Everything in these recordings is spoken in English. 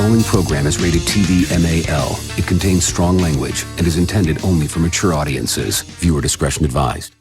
following program is rated TV MAL. It contains strong language and is intended only for mature audiences. Viewer discretion advised.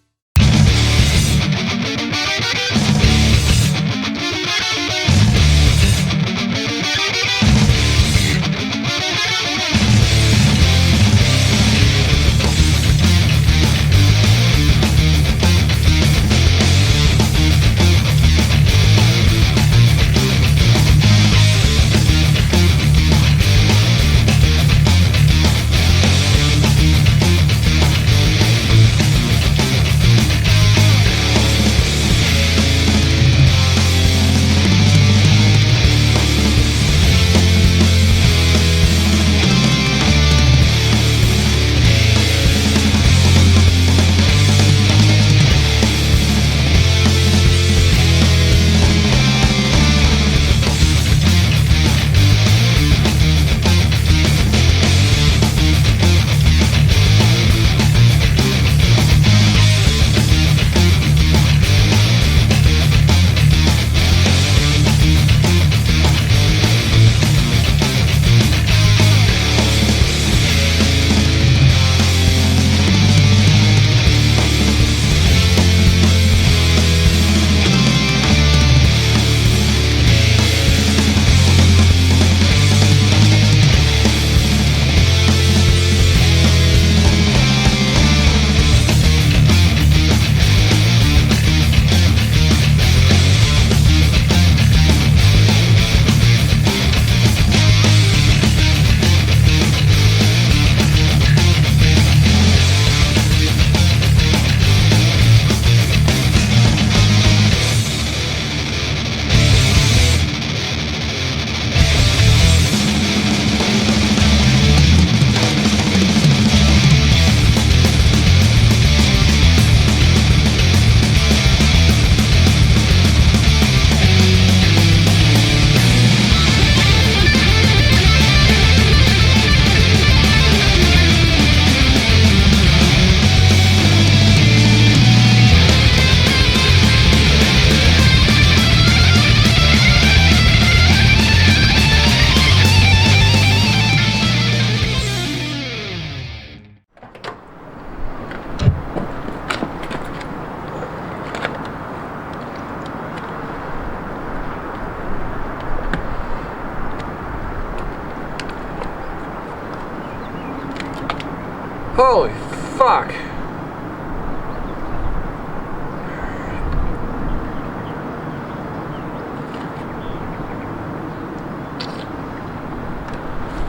Holy fuck.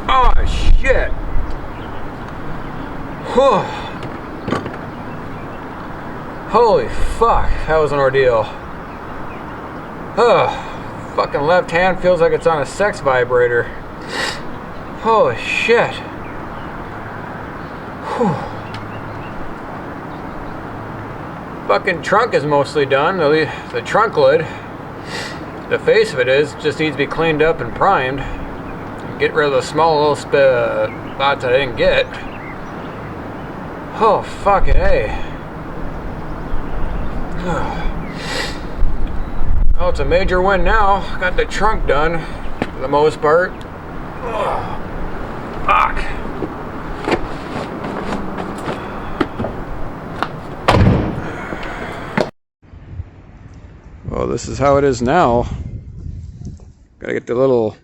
Oh shit. Whew. Holy fuck, that was an ordeal. Ugh. Fucking left hand feels like it's on a sex vibrator. Holy shit. Whew. Fucking trunk is mostly done. The trunk lid, the face of it just needs to be cleaned up and primed. Get rid of the small little spots I didn't get. Oh fucking hey. Oh, it's a major win now. Got the trunk done for the most part. Oh, fuck. Well, this is how it is now. Gotta get the little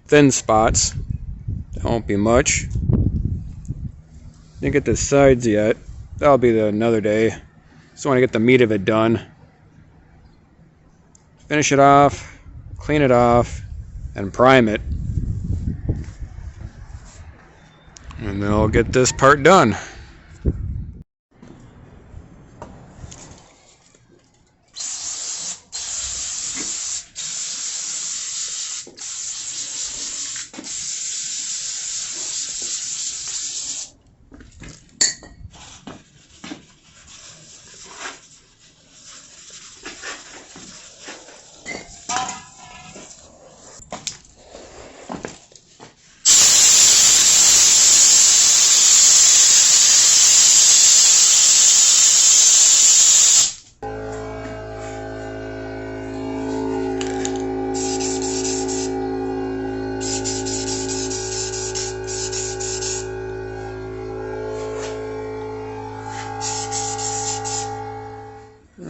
thin spots. That won't be much. Didn't get the sides yet. That'll be another day. Just want to get the meat of it done. Finish it off, clean it off, and prime it. And then I'll get this part done.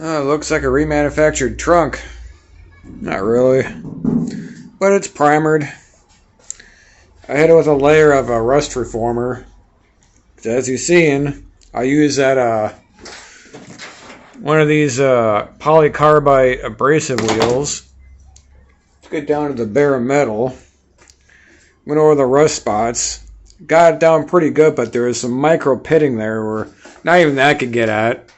Looks like a remanufactured trunk. Not really. But it's primered. I hit it with a layer of a rust reformer. As you've seen, I use that one of these polycarbide abrasive wheels. Let's get down to the bare metal. Went over the rust spots. Got it down pretty good, but there was some micro pitting there where not even that could get at.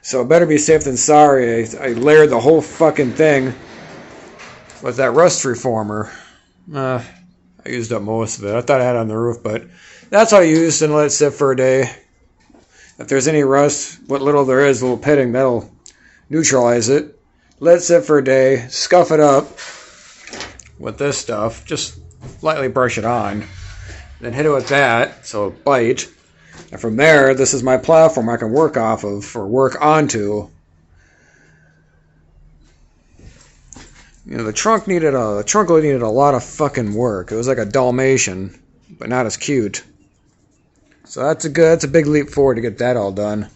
So better be safe than sorry. I layered the whole fucking thing with that rust reformer. I used up most of it. I thought I had it on the roof, but that's all I used, and let it sit for a day. If there's any rust, what little there is, a little pitting, that'll neutralize it. Let it sit for a day. Scuff it up with this stuff. Just lightly brush it on. Then hit it with that, so it bite. And from there, this is my platform I can work off of, or work onto. You know, the trunk lid needed a lot of fucking work. It was like a Dalmatian, but not as cute. So that's a big leap forward to get that all done.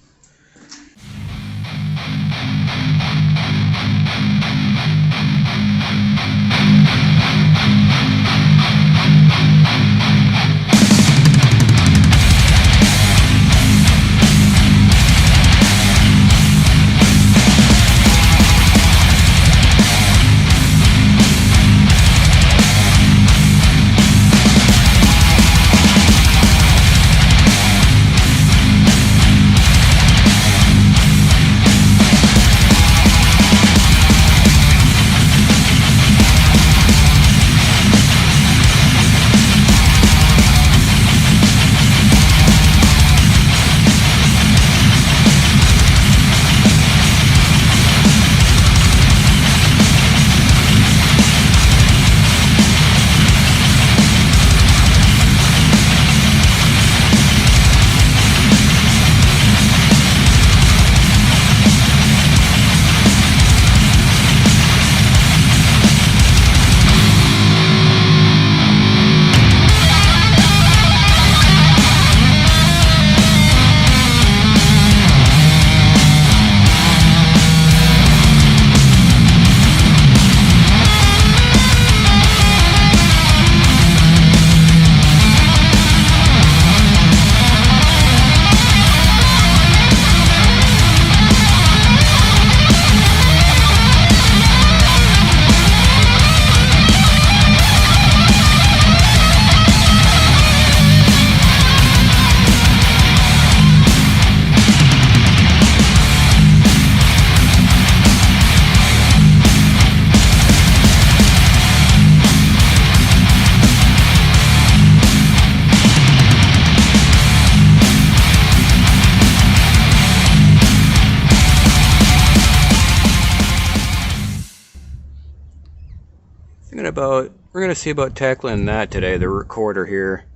We're going to see about tackling that today, the recorder here.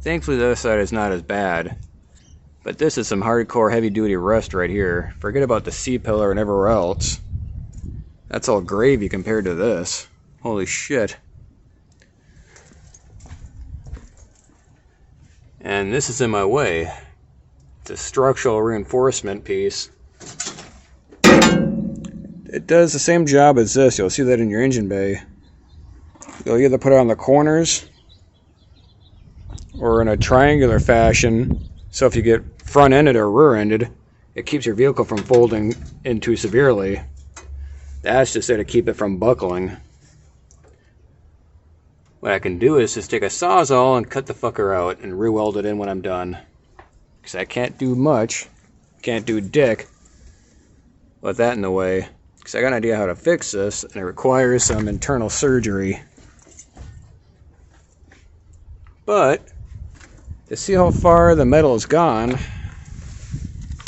Thankfully the other side is not as bad. But this is some hardcore heavy duty rust right here. Forget about the C-pillar and everywhere else. That's all gravy compared to this. Holy shit. And this is in my way. It's a structural reinforcement piece. It does the same job as this. You'll see that in your engine bay. You'll either put it on the corners or in a triangular fashion, so if you get front-ended or rear-ended, it keeps your vehicle from folding in too severely. That's just there to keep it from buckling. What I can do is just take a Sawzall and cut the fucker out and re-weld it in when I'm done. Because I can't do much, can't do dick with that in the way. Because I got an idea how to fix this, and it requires some internal surgery. But to see how far the metal has gone,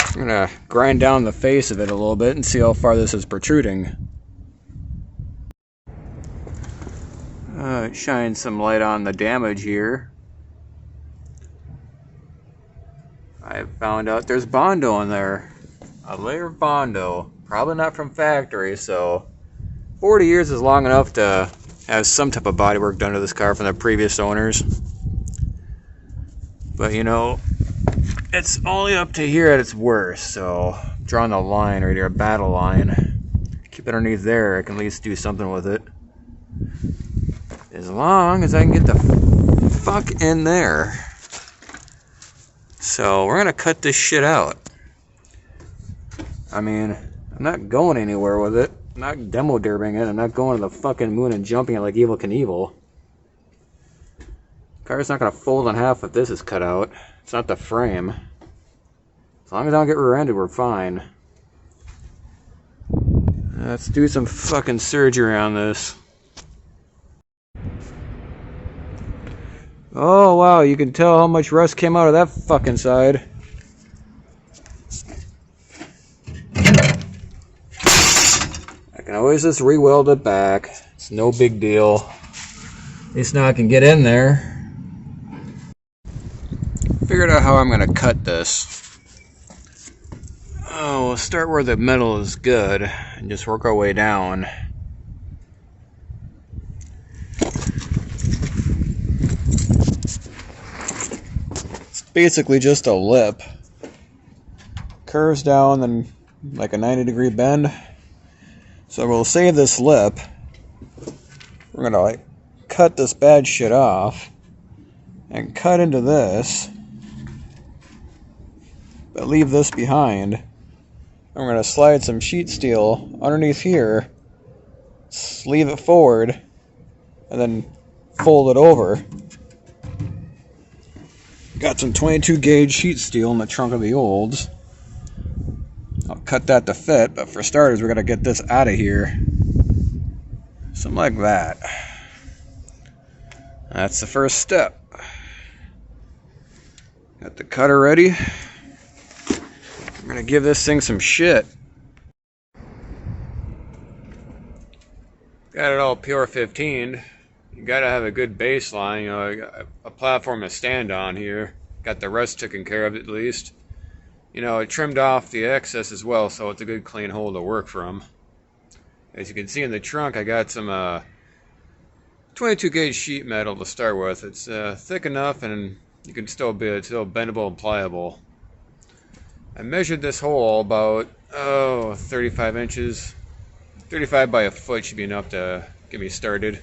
I'm going to grind down the face of it a little bit and see how far this is protruding. Shine some light on the damage here. I found out there's Bondo in there. A layer of Bondo. Probably not from factory, so 40 years is long enough to have some type of bodywork done to this car from the previous owners. But you know, it's only up to here at its worst, so I'm drawing a line right here, a battle line. Keep it underneath there, I can at least do something with it. As long as I can get the fuck in there. So we're gonna cut this shit out. I mean, I'm not going anywhere with it. I'm not demo derbying it. I'm not going to the fucking moon and jumping it like Evel Knievel. Car's not gonna fold in half if this is cut out. It's not the frame. As long as I don't get rear-ended, we're fine. Let's do some fucking surgery on this. Oh wow, you can tell how much rust came out of that fucking side. I can always just re-weld it back. It's no big deal. At least now I can get in there. Figured out how I'm gonna cut this. Oh, we'll start where the metal is good and just work our way down. It's basically just a lip. Curves down and like a 90-degree bend. So we'll save this lip. We're gonna like cut this bad shit off and cut into this, but leave this behind. And we're gonna slide some sheet steel underneath here, sleeve it forward, and then fold it over. Got some 22 gauge sheet steel in the trunk of the olds. I'll cut that to fit, but for starters, we're gonna get this out of here. Something like that. That's the first step. Got the cutter ready. I'm gonna give this thing some shit. Got it all pure 15'd. You gotta have a good baseline, you know, a platform to stand on here. Got the rust taken care of at least. You know, I trimmed off the excess as well, so it's a good clean hole to work from. As you can see in the trunk, I got some 22 gauge sheet metal to start with. It's thick enough and you can still be, it's still bendable and pliable. I measured this hole about 35 inches. 35 by a foot should be enough to get me started.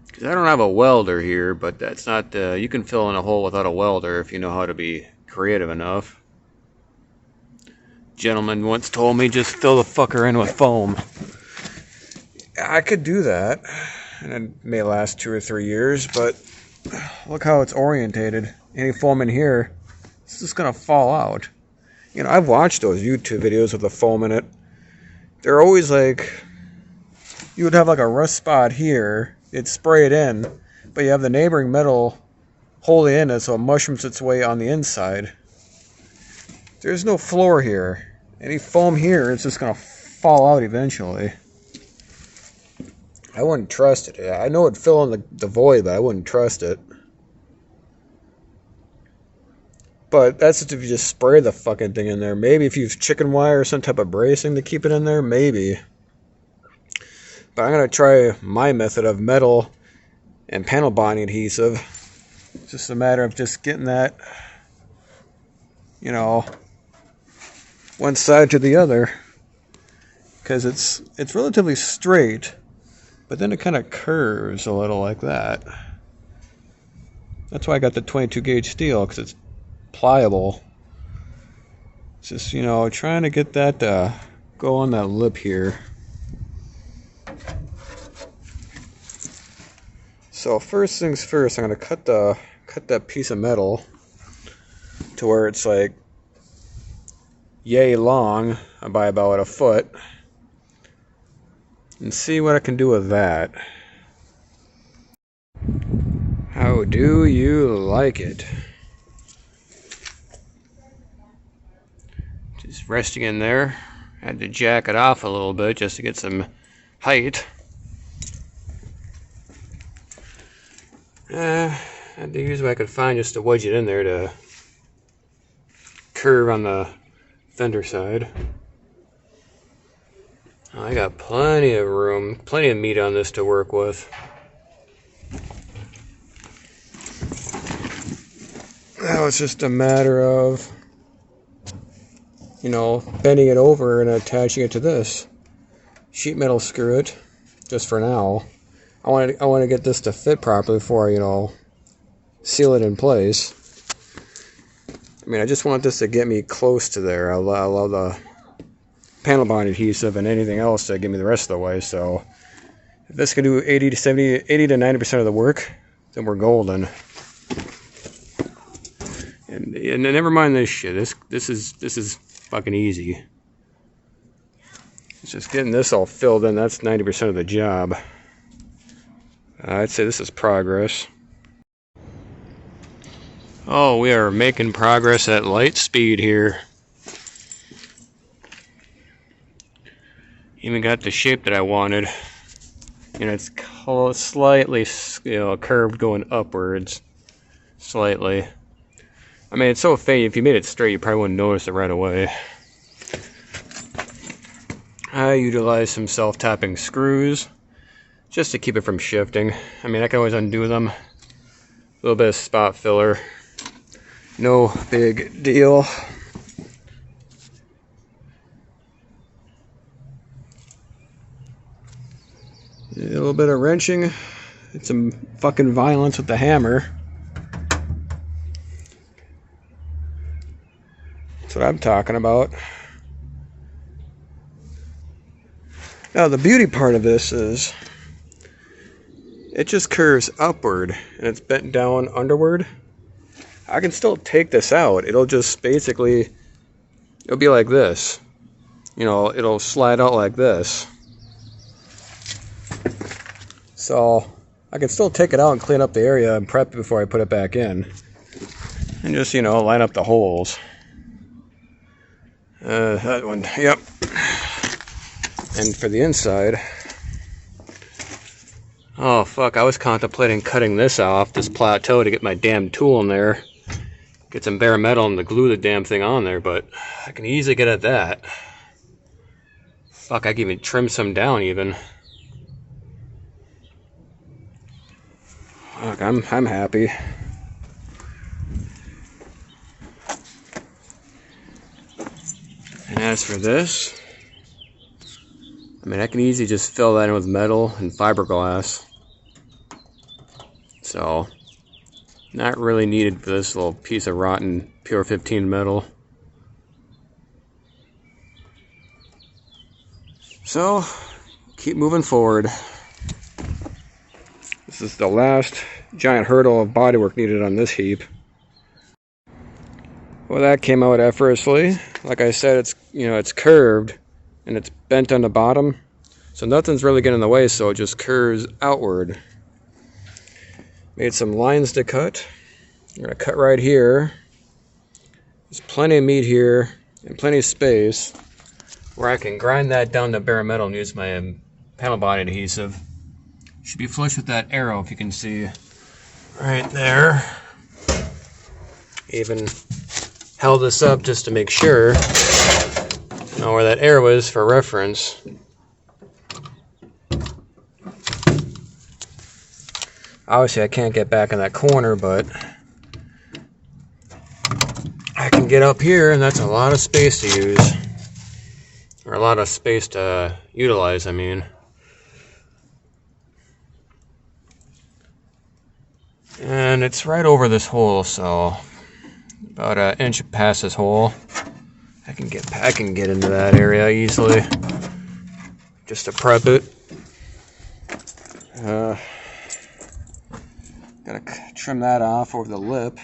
Because I don't have a welder here, but that's not, you can fill in a hole without a welder if you know how to be creative enough. Gentleman once told me just fill the fucker in with foam. I could do that, and it may last 2 or 3 years, but look how it's orientated. Any foam in here, it's just gonna fall out. You know, I've watched those YouTube videos with the foam in it. They're always like, you would have like a rust spot here, it'd spray it in, but you have the neighboring metal holding in it so it mushrooms its way on the inside. There's no floor here. Any foam here, it's just gonna fall out eventually. I wouldn't trust it. I know it'd fill in the void, but I wouldn't trust it. But that's if you just spray the fucking thing in there. Maybe if you use chicken wire or some type of bracing to keep it in there, maybe. But I'm gonna try my method of metal and panel bonding adhesive. It's just a matter of just getting that, you know, one side to the other, because it's relatively straight, but then it kind of curves a little like that. That's why I got the 22 gauge steel, because it's pliable. It's just, you know, trying to get that to go on that lip here. So first things first, I'm gonna cut that piece of metal to where it's like yay long by about a foot, and see what I can do with that. How do you like it? Just resting in there. Had to jack it off a little bit just to get some height. Had to use what I could find just to wedge it in there to curve on the fender side. I got plenty of room, plenty of meat on this to work with. Now it's just a matter of, you know, bending it over and attaching it to this. Sheet metal screw it, just for now. I want to get this to fit properly before I, you know, seal it in place. I mean, I just want this to get me close to there. I love the panel bond adhesive and anything else to get me the rest of the way. So if this can do 80 to 90% of the work, then we're golden. And never mind this shit. This is fucking easy. It's just getting this all filled in. That's 90% of the job. I'd say this is progress. Oh, we are making progress at light speed here. Even got the shape that I wanted. You know, it's slightly, you know, curved going upwards. Slightly. I mean, it's so faint. If you made it straight, you probably wouldn't notice it right away. I utilize some self-tapping screws just to keep it from shifting. I mean, I can always undo them. A little bit of spot filler. No big deal. A little bit of wrenching. It's some fucking violence with the hammer. That's what I'm talking about. Now the beauty part of this is it just curves upward and it's bent down underward. I can still take this out. It'll just basically, it'll be like this. You know, it'll slide out like this. So I can still take it out and clean up the area and prep it before I put it back in. And just, you know, line up the holes. That one, yep. And for the inside, oh fuck, I was contemplating cutting this off, this plateau, to get my damn tool in there. Get some bare metal and to glue the damn thing on there, but I can easily get at that. Fuck, I can even trim some down even. Fuck, I'm happy. And as for this, I mean, I can easily just fill that in with metal and fiberglass. So, not really needed for this little piece of rotten pure 15 metal. So, keep moving forward. This is the last giant hurdle of bodywork needed on this heap. Well, that came out effortlessly. Like I said, it's, you know, it's curved and it's bent on the bottom, so nothing's really getting in the way, so it just curves outward. Made some lines to cut. I'm gonna cut right here. There's plenty of meat here and plenty of space where I can grind that down to bare metal and use my panel bond adhesive. Should be flush with that arrow, if you can see right there. Even held this up just to make sure. Know where that arrow is for reference. Obviously I can't get back in that corner, but I can get up here, and that's a lot of space to use. Or a lot of space to utilize, I mean. And it's right over this hole, so about an inch past this hole. I can get into that area easily, just to prep it. Gotta trim that off over the lip.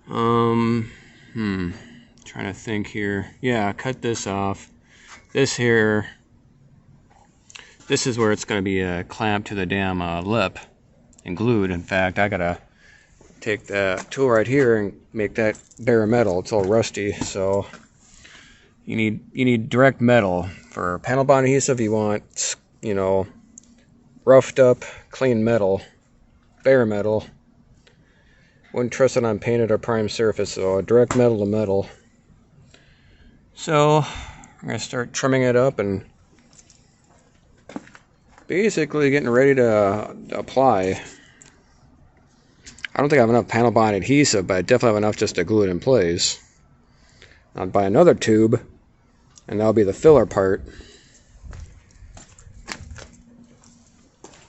Trying to think here. Yeah, cut this off. This here, this is where it's gonna be clamped to the damn lip and glued. In fact, I gotta take the tool right here and make that bare metal. It's all rusty, so you need direct metal. For panel bond adhesive, you want, you know, roughed up, clean metal, bare metal. Wouldn't trust it on painted or primed surface, so direct metal to metal. So I'm gonna start trimming it up and basically getting ready to apply. I don't think I have enough panel bond adhesive, but I definitely have enough just to glue it in place. I'll buy another tube, and that'll be the filler part.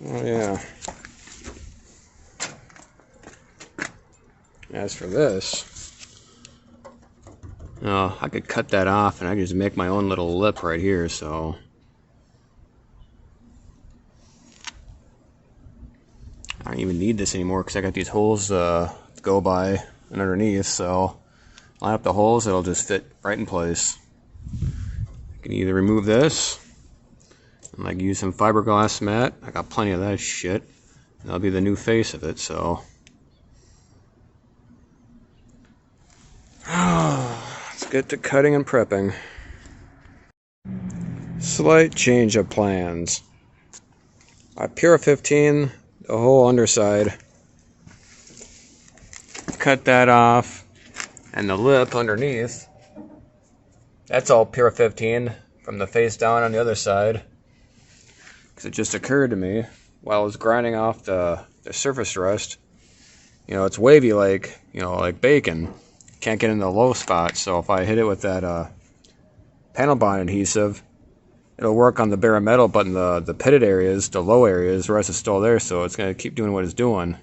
Oh yeah. As for this, I could cut that off and I could just make my own little lip right here, so. I don't even need this anymore because I got these holes to go by and underneath, so line up the holes, it'll just fit right in place. You can either remove this and like use some fiberglass mat. I got plenty of that shit. That'll be the new face of it, so. Let's get to cutting and prepping. Slight change of plans. I Pura 15 the whole underside. Cut that off, and the lip underneath. That's all Pura 15 from the face down on the other side. Because it just occurred to me while I was grinding off the surface rust. You know, it's wavy like, you know, like bacon. Can't get in the low spot, so if I hit it with that panel bond adhesive, it'll work on the bare metal, but in the pitted areas, the low areas, the rest is still there, so it's going to keep doing what it's doing.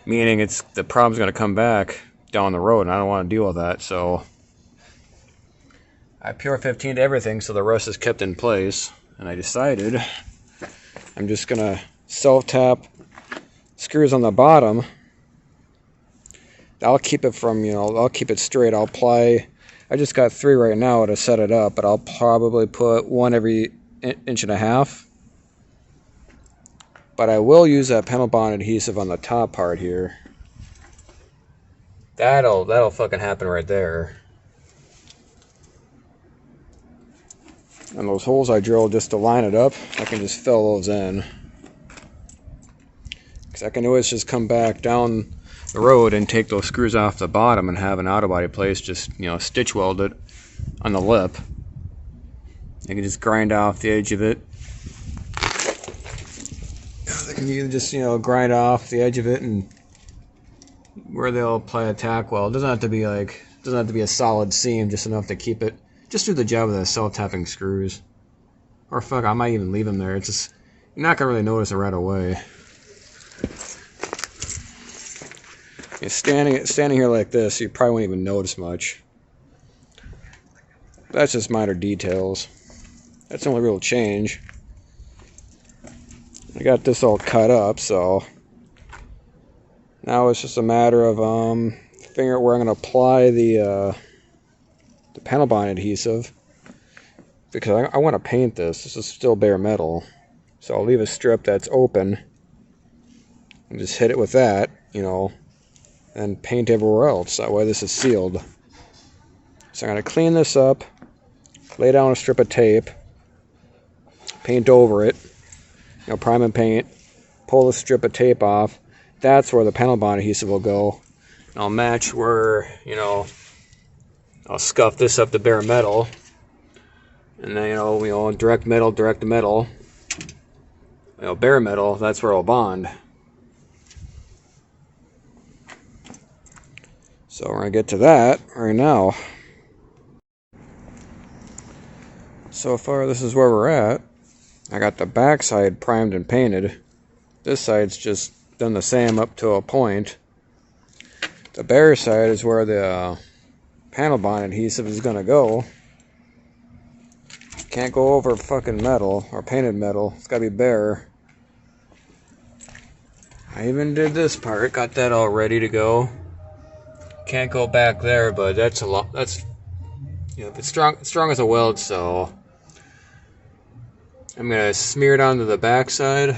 Meaning the problem's going to come back down the road, and I don't want to deal with that, so I Pure 15 to everything so the rust is kept in place, and I decided I'm just going to self-tap screws on the bottom. I'll keep it from, you know, I'll keep it straight. I'll apply, I just got 3 right now to set it up, but I'll probably put 1 every inch and a half. But I will use that panel bond adhesive on the top part here. That'll fucking happen right there. And those holes I drilled just to line it up, I can just fill those in. Because I can always just come back down the road and take those screws off the bottom and have an auto body place, just, you know, stitch weld it on the lip. I can just grind off the edge of it. I can either just, you know, grind off the edge of it and where they'll apply a tack weld. It doesn't have to be like, doesn't have to be a solid seam, just enough to keep it. Just do the job of the self-tapping screws. Or fuck, I might even leave them there. It's just, you're not gonna really notice it right away. Standing here like this, you probably won't even notice much. That's just minor details. That's the only real change. I got this all cut up, so now it's just a matter of figuring out where I'm going to apply the panel bond adhesive, because I want to paint this. This is still bare metal, so I'll leave a strip that's open and just hit it with that, you know, and paint everywhere else. That way this is sealed. So I'm going to clean this up, lay down a strip of tape, paint over it, you know, prime and paint, pull the strip of tape off. That's where the panel bond adhesive will go. And I'll match where, you know, I'll scuff this up to bare metal, and then, you know, direct metal, you know, bare metal, that's where it'll bond. So we're going to get to that right now. So far, this is where we're at. I got the back side primed and painted. This side's just done the same up to a point. The bare side is where the panel bond adhesive is going to go. Can't go over fucking metal or painted metal. It's got to be bare. I even did this part. Got that all ready to go. Can't go back there, but that's a lot. That's, you know, it's strong as a weld. So I'm gonna smear it onto the back side.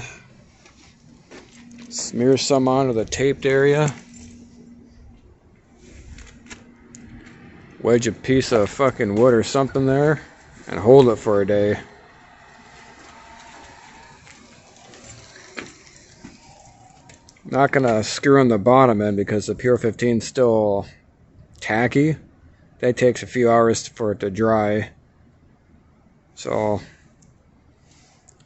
Smear some onto the taped area. Wedge a piece of fucking wood or something there and hold it for a day. Not gonna screw on the bottom end because the Pure 15 is still tacky. That takes a few hours for it to dry. So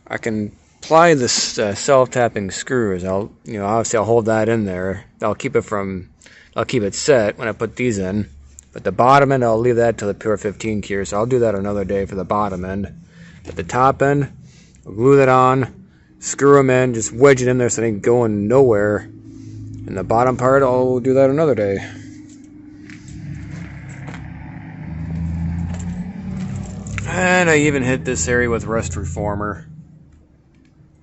I can apply this self-tapping screws, obviously I'll hold that in there. I'll keep it set when I put these in. But the bottom end, I'll leave that till the Pure 15 cure, so I'll do that another day for the bottom end. But the top end, I'll glue that on, screw them in, just wedge it in there so they ain't going nowhere. And the bottom part, I'll do that another day. And I even hit this area with rust reformer.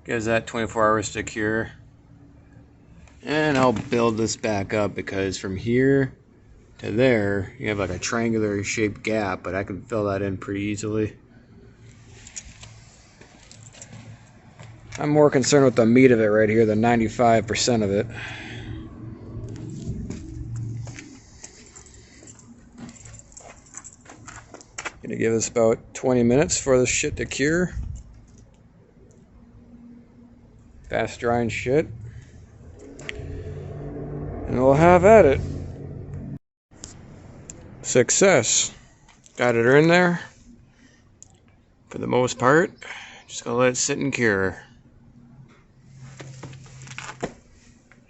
Gives that 24 hours to cure. And I'll build this back up because from here to there, you have like a triangular shaped gap, but I can fill that in pretty easily. I'm more concerned with the meat of it right here, the 95% of it. Gonna give this about 20 minutes for this shit to cure. Fast drying shit. And we'll have at it. Success. Got it in there. For the most part. Just gonna let it sit and cure.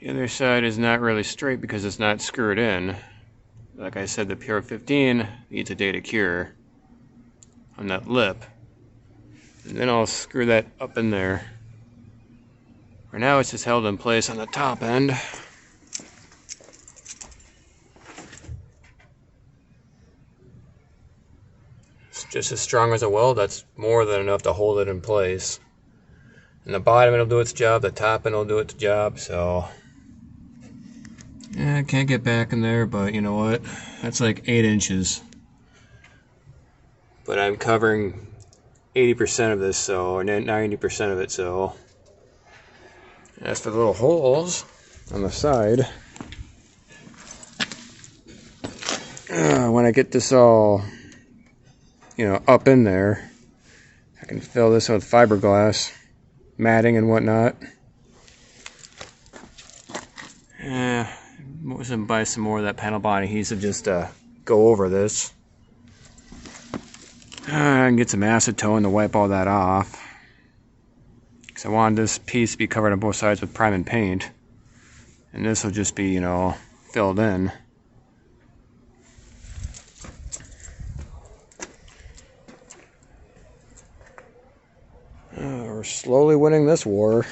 The other side is not really straight because it's not screwed in. Like I said, the Pure 15 needs a day to cure on that lip. And then I'll screw that up in there. For now it's just held in place on the top end. It's just as strong as a weld, that's more than enough to hold it in place. And the bottom end will do its job, the top end will do its job, so... Yeah, I can't get back in there, but you know what? That's like 8 inches. But I'm covering 80% of this, so, or 90% of it, so... As for the little holes on the side, when I get this all, up in there, I can fill this with fiberglass, matting and whatnot. I was gonna buy some more of that panel bond adhesive just to go over this. I can get some acetone to wipe all that off. I wanted this piece to be covered on both sides with prime and paint, and this will just be, filled in. We're slowly winning this war.